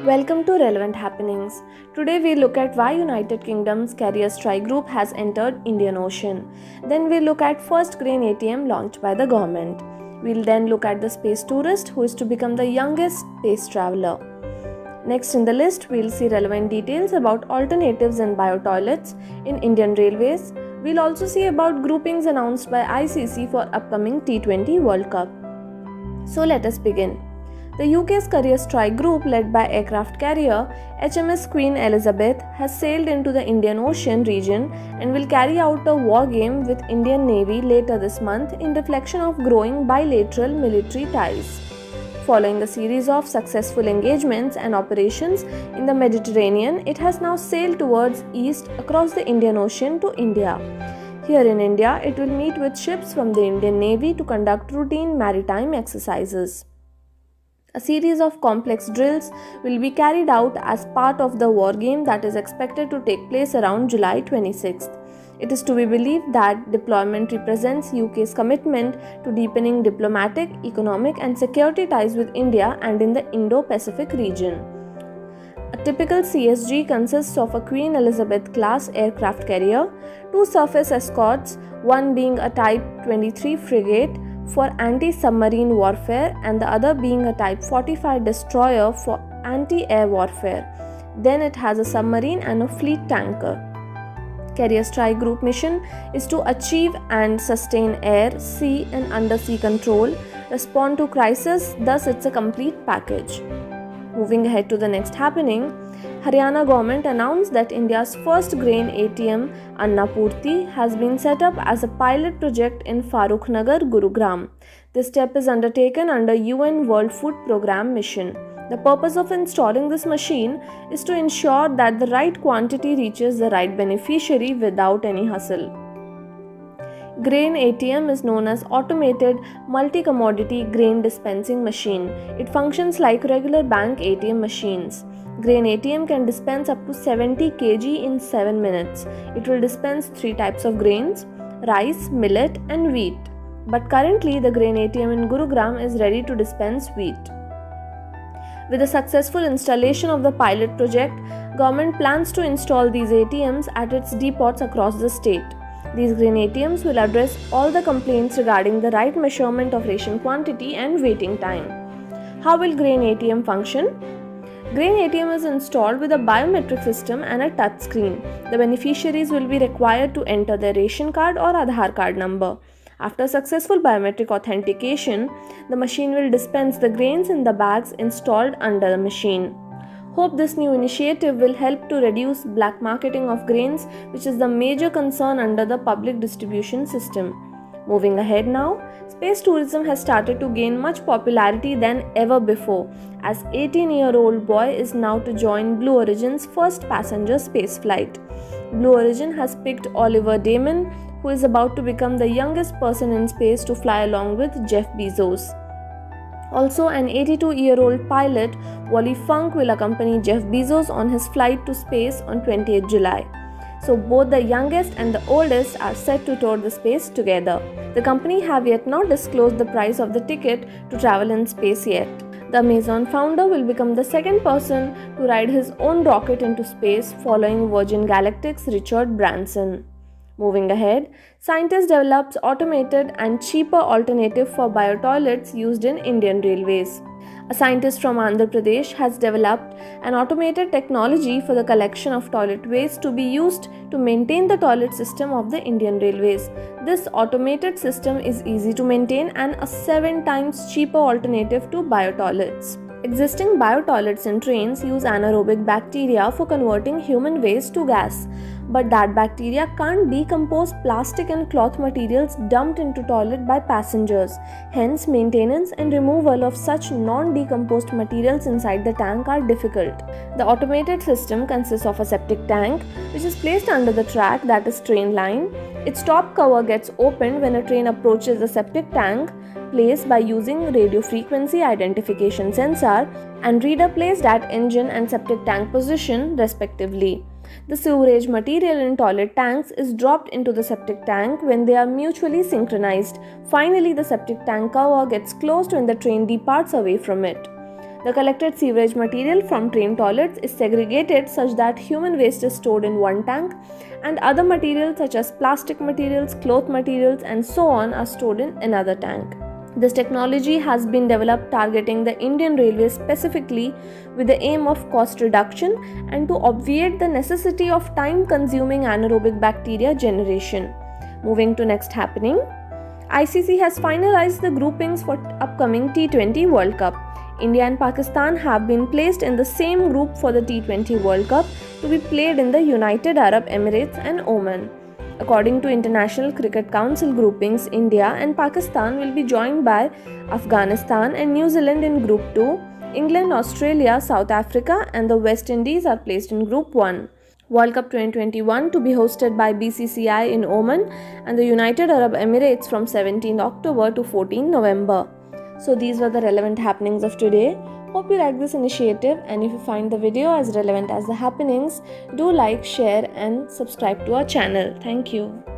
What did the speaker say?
Welcome to Relevant Happenings. Today we look at why United Kingdom's Carrier Strike Group has entered Indian Ocean. Then we look at first grain ATM launched by the government. We'll then look at the space tourist who is to become the youngest space traveler. Next in the list, we'll see relevant details about alternatives in biotoilets in Indian Railways. We'll also see about groupings announced by ICC for upcoming T20 World Cup. So let us begin. The UK's Carrier Strike Group, led by aircraft carrier HMS Queen Elizabeth, has sailed into the Indian Ocean region and will carry out a war game with Indian Navy later this month in reflection of growing bilateral military ties. Following a series of successful engagements and operations in the Mediterranean, it has now sailed towards east across the Indian Ocean to India. Here in India, it will meet with ships from the Indian Navy to conduct routine maritime exercises. A series of complex drills will be carried out as part of the war game that is expected to take place around July 26th. It is to be believed that deployment represents UK's commitment to deepening diplomatic, economic and security ties with India and in the Indo-Pacific region. A typical CSG consists of a Queen Elizabeth class aircraft carrier, two surface escorts, one being a Type 23 frigate for anti-submarine warfare and the other being a Type 45 destroyer for anti-air warfare. Then it has a submarine and a fleet tanker. Carrier Strike Group mission is to achieve and sustain air, sea and undersea control, respond to crisis, thus it's a complete package. Moving ahead to the next happening, Haryana government announced that India's first grain ATM, Annapurti, has been set up as a pilot project in Farrukhnagar, Gurugram. This step is undertaken under UN World Food Programme mission. The purpose of installing this machine is to ensure that the right quantity reaches the right beneficiary without any hassle. Grain ATM is known as Automated Multi-Commodity Grain Dispensing Machine. It functions like regular bank ATM machines. Grain ATM can dispense up to 70 kg in 7 minutes. It will dispense 3 types of grains: rice, millet and wheat. But currently the grain ATM in Gurugram is ready to dispense wheat. With the successful installation of the pilot project, government plans to install these ATMs at its depots across the state. These grain ATMs will address all the complaints regarding the right measurement of ration quantity and waiting time. How will grain ATM function? Grain ATM is installed with a biometric system and a touch screen. The beneficiaries will be required to enter their ration card or Aadhaar card number. After successful biometric authentication, the machine will dispense the grains in the bags installed under the machine. Hope this new initiative will help to reduce black marketing of grains, which is the major concern under the public distribution system. Moving ahead now, space tourism has started to gain much popularity than ever before, as 18-year-old boy is now to join Blue Origin's first passenger space flight. Blue Origin has picked Oliver Damon, who is about to become the youngest person in space to fly along with Jeff Bezos. Also, an 82-year-old pilot, Wally Funk, will accompany Jeff Bezos on his flight to space on 28 July. So both the youngest and the oldest are set to tour the space together. The company have yet not disclosed the price of the ticket to travel in space yet. The Amazon founder will become the second person to ride his own rocket into space following Virgin Galactic's Richard Branson. Moving ahead, scientists develops automated and cheaper alternative for biotoilets used in Indian Railways. A scientist from Andhra Pradesh has developed an automated technology for the collection of toilet waste to be used to maintain the toilet system of the Indian Railways. This automated system is easy to maintain and a 7 times cheaper alternative to biotoilets. Existing biotoilets in trains use anaerobic bacteria for converting human waste to gas. But that bacteria can't decompose plastic and cloth materials dumped into toilet by passengers. Hence, maintenance and removal of such non-decomposed materials inside the tank are difficult. The automated system consists of a septic tank, which is placed under the track, that is train line. Its top cover gets opened when a train approaches the septic tank, placed by using radio frequency identification sensor, and reader placed at engine and septic tank position respectively. The sewerage material in toilet tanks is dropped into the septic tank when they are mutually synchronized. Finally, the septic tank cover gets closed when the train departs away from it. The collected sewage material from train toilets is segregated such that human waste is stored in one tank and other materials such as plastic materials, cloth materials and so on are stored in another tank. This technology has been developed targeting the Indian Railways specifically with the aim of cost reduction and to obviate the necessity of time-consuming anaerobic bacteria generation. Moving to next happening, ICC has finalized the groupings for upcoming T20 World Cup. India and Pakistan have been placed in the same group for the T20 World Cup to be played in the United Arab Emirates and Oman. According to International Cricket Council groupings, India and Pakistan will be joined by Afghanistan and New Zealand in Group 2. England, Australia, South Africa and the West Indies are placed in Group 1. World Cup 2021 to be hosted by BCCI in Oman and the United Arab Emirates from 17 October to 14 November. So these were the relevant happenings of today. Hope you like this initiative, and if you find the video as relevant as the happenings, do like, share and subscribe to our channel. Thank you.